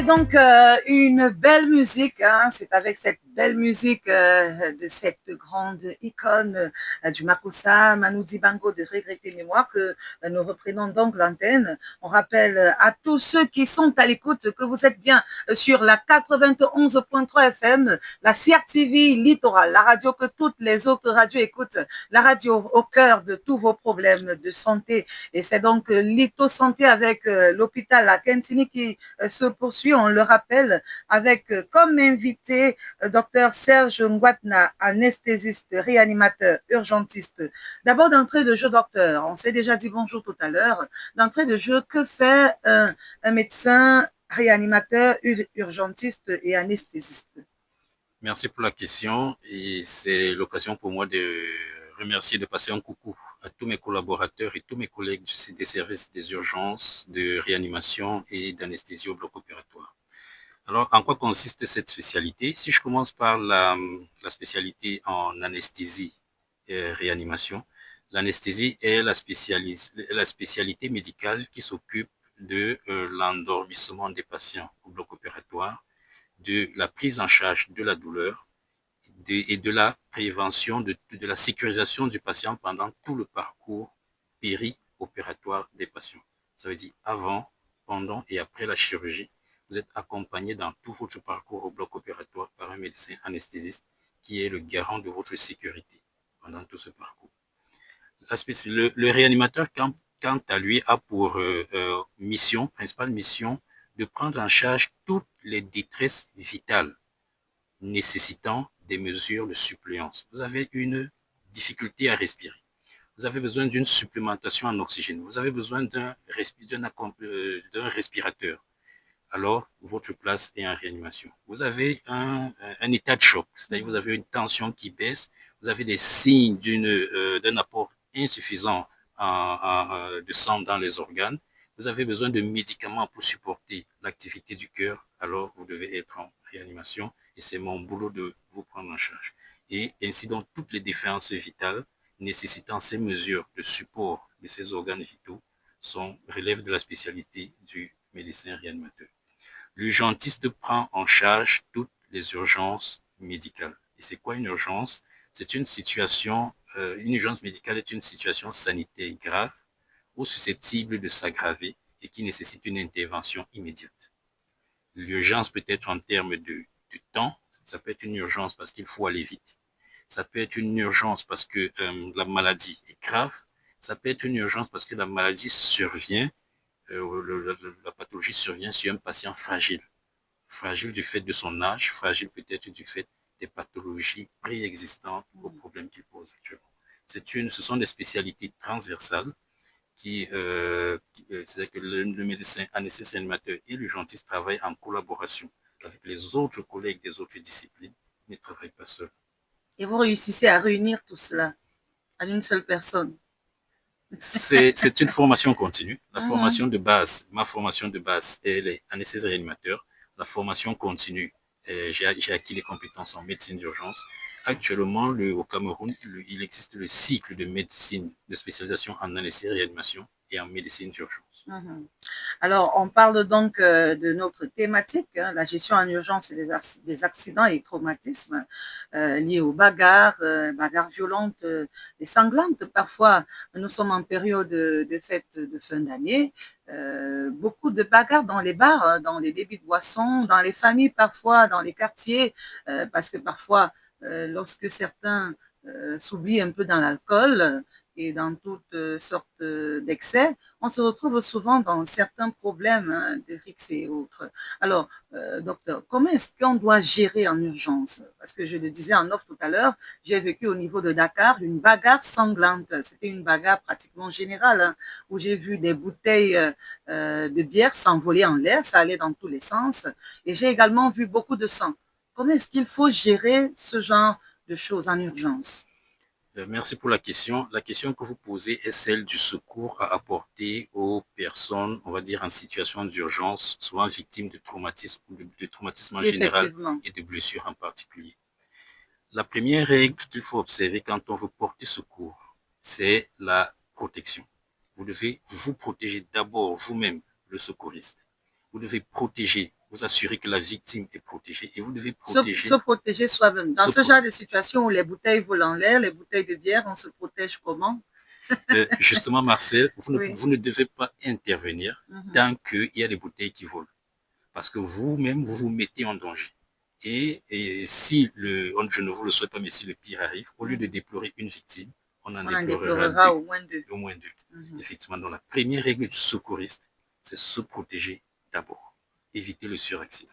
donc une belle musique, hein. C'est avec cette belle musique de cette grande icône du Makossa, Manu Dibango de Regretter Mémoire que nous reprenons donc l'antenne. On rappelle à tous ceux qui sont à l'écoute que vous êtes bien sur la 91.3 FM, la CRTV Littoral, la radio que toutes les autres radios écoutent, la radio au cœur de tous vos problèmes de santé. Et c'est donc Lito Santé avec l'hôpital à Kentini qui se poursuit, on le rappelle, avec comme invité Dr Serge Ngwatna, anesthésiste, réanimateur, urgentiste. D'abord, d'entrée de jeu, docteur, on s'est déjà dit bonjour tout à l'heure. D'entrée de jeu, que fait un médecin, réanimateur, urgentiste et anesthésiste? Merci pour la question et c'est l'occasion pour moi de remercier, de passer un coucou à tous mes collaborateurs et tous mes collègues des services des urgences, de réanimation et d'anesthésie au bloc opératoire. Alors, en quoi consiste cette spécialité? Si je commence par la spécialité en anesthésie et réanimation, l'anesthésie est la spécialité médicale qui s'occupe de l'endormissement des patients au bloc opératoire, de la prise en charge de la douleur et de la prévention, de la sécurisation du patient pendant tout le parcours péri-opératoire des patients. Ça veut dire avant, pendant et après la chirurgie. Vous êtes accompagné dans tout votre parcours au bloc opératoire par un médecin anesthésiste qui est le garant de votre sécurité pendant tout ce parcours. Le réanimateur, quant à lui, a pour principale mission, de prendre en charge toutes les détresses vitales nécessitant des mesures de suppléance. Vous avez une difficulté à respirer. Vous avez besoin d'une supplémentation en oxygène. Vous avez besoin d'un respirateur. Alors, votre place est en réanimation. Vous avez un état de choc, c'est-à-dire vous avez une tension qui baisse, vous avez des signes d'un apport insuffisant de sang dans les organes, vous avez besoin de médicaments pour supporter l'activité du cœur, alors vous devez être en réanimation et c'est mon boulot de vous prendre en charge. Et ainsi donc, toutes les défaillances vitales nécessitant ces mesures de support de ces organes vitaux relèvent de la spécialité du médecin réanimateur. L'urgentiste prend en charge toutes les urgences médicales. Et c'est quoi une urgence? C'est une urgence médicale est une situation sanitaire grave ou susceptible de s'aggraver et qui nécessite une intervention immédiate. L'urgence peut être en termes de temps, ça peut être une urgence parce qu'il faut aller vite, ça peut être une urgence parce que la maladie est grave, ça peut être une urgence parce que la maladie survient, la pathologie survient sur un patient fragile. Fragile du fait de son âge, fragile peut-être du fait des pathologies préexistantes aux problèmes qu'il pose actuellement. Ce sont des spécialités transversales c'est-à-dire que le médecin anesthésiste réanimateur et l'urgentiste travaillent en collaboration avec les autres collègues des autres disciplines, mais ne travaillent pas seuls. Et vous réussissez à réunir tout cela en une seule personne? C'est une formation continue. La formation de base, ma formation de base, elle est anesthésiste réanimateur. La formation continue, j'ai acquis les compétences en médecine d'urgence. Actuellement, au Cameroun, il existe le cycle de médecine de spécialisation en anesthésie réanimation et en médecine d'urgence. Alors, on parle donc de notre thématique, hein, la gestion en urgence des accidents et traumatismes liés aux bagarres, bagarres violentes et sanglantes. Parfois, nous sommes en période de fête de fin d'année. Beaucoup de bagarres dans les bars, hein, dans les débits de boissons, dans les familles parfois, dans les quartiers, parce que parfois, lorsque certains s'oublient un peu dans l'alcool et dans toutes sortes d'excès, on se retrouve souvent dans certains problèmes hein, de fixe et autres. Alors, docteur, comment est-ce qu'on doit gérer en urgence? Parce que je le disais en off tout à l'heure, j'ai vécu au niveau de Dakar une bagarre sanglante. C'était une bagarre pratiquement générale, hein, où j'ai vu des bouteilles de bière s'envoler en l'air, ça allait dans tous les sens. Et j'ai également vu beaucoup de sang. Comment est-ce qu'il faut gérer ce genre de choses en urgence? Merci pour la question. La question que vous posez est celle du secours à apporter aux personnes, on va dire, en situation d'urgence, souvent victimes de traumatisme, de traumatisme en général et de blessures en particulier. La première règle qu'il faut observer quand on veut porter secours, c'est la protection. Vous devez vous protéger d'abord vous-même, le secouriste. Vous devez protéger, vous assurer que la victime est protégée et vous devez protéger. Se protéger soi-même. Dans ce genre de situation où les bouteilles volent en l'air, les bouteilles de bière, on se protège comment? Justement, Marcel, Oui. vous ne devez pas intervenir tant qu'il y a des bouteilles qui volent. Parce que vous-même, vous vous mettez en danger. Et si je ne vous le souhaite pas, mais si le pire arrive, au lieu de déplorer une victime, on en déplorera au moins deux. Au moins deux. Effectivement, donc la première règle du secouriste, c'est se protéger d'abord. Éviter le suraccident.